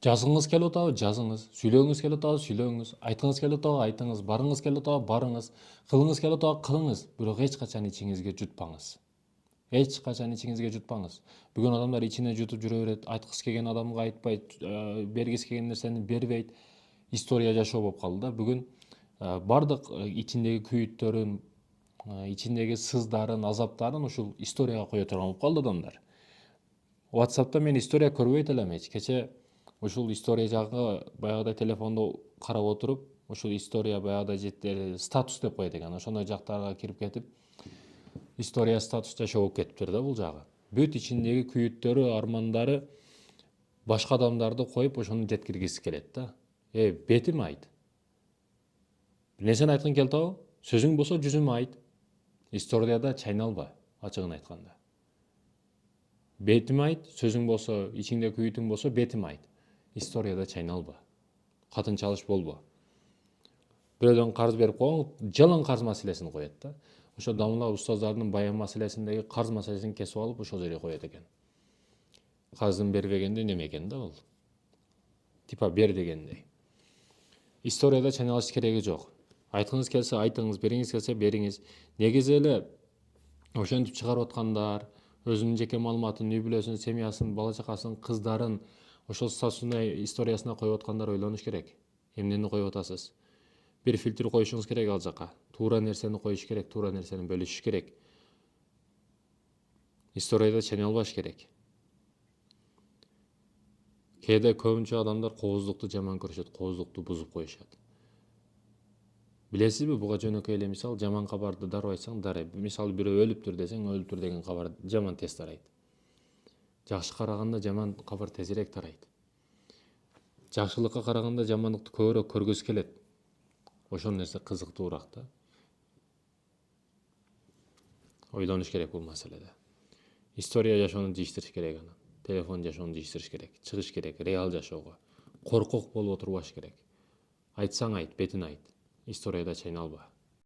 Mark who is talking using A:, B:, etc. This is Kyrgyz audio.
A: Жазғыңыз келіп атабы жазыңыз, сүйлөгүңүз келип атабы сүйлөңүз, айткыңыз келип атабы айтыңыз, барыңыз келип атабы барыңыз, кылыңыз келип атабы кылыңыз, бирок эч качан ичиңизге жутпаңыз. Эч качан ичиңизге жутпаңыз. Бүгүн адамдар ичине жутуп жүрө берет, айткысы келген адамга айтпайт, бергиси келген нерсени бербейт. История жашоо болуп калды да. Бүгүн бардык ичиндеги күйүттөрүн, ичиндеги сыздарын, азаптарын ушул историяга кое турган болуп калды адамдар. WhatsApp'та мен история көрбөйт элем эч. Кече ушул история жагы баягыдай телефондо карап отуруп, ушул история баягыдай статус деп коет экен. Ошондой жактарга кирип кетип, история статус жашоо болуп кетиптир да бул жагы. Бүт ичиндеги күйүттөрү, армандары башка адамдарды коюп ошону жеткиргиси келет да. Бетим айт. Бир нерсени айткың келип атабы? Сөзүң болсо жүзүмө айт. Историяда чайналба, ачыгын айтканда. Бетим айт, сөзүң болсо, ичиңде күйүтүң болсо бетим айт. Историяда чайналба. Катын чалыш болбо. Бирөөдөн карыз берип койгон, жалаң карыз маселесин коет да. Ошо дамыла устаздардын баян маселесиндеги карыз маселесин кесип алып ошол жерге коет экен. Карыздын бербегенде неме экен да бул. Типа бер дегендей. Историяда чайналыш кереги жок. Айткыңыз келсе айтыңыз, бериңиз келсе бериңиз. Негизи эле ошентип чыгарып аткандар, өзүнүн жеке маалыматын, үй бүлөсүн, семьясын, бала чакасын, кыздарын ошол статусуна, историясына коюп аткандар ойлонуш керек. Эмнени коюп атасыз? Бир фильтр коюшуңуз керек ал жака. Туура нерсени коюш керек, туура нерсени бөлүшүш керек. Историяда чайналбаш керек. Кээде көбүнчө адамдар кооздукту жаман көрүшөт, кооздукту бузуп коюшат. Билесизби, буга жөнөкөй эле мисал, жаман кабарды дароо айтсаң дарый. Мисалы бирөө өлүптүр десең, өлүптүр деген кабар жаман тез тарайт. Жакшы караганда жаман кабар тезирээк тарайт. Жакшылыкка караганда жамандыкты көбүрөөк көргүсү келет. Ошол нерсе кызыктуураак да. Ойлонуш керек бул маселеде. История жашоону жыйыштырыш керек анан. Телефон жашоону жыйыштырыш керек. Чыгыш керек реал жашоого. Коркок болуп отурбаш керек. Айтсаң айт, бетин айт. Историяда чайналба.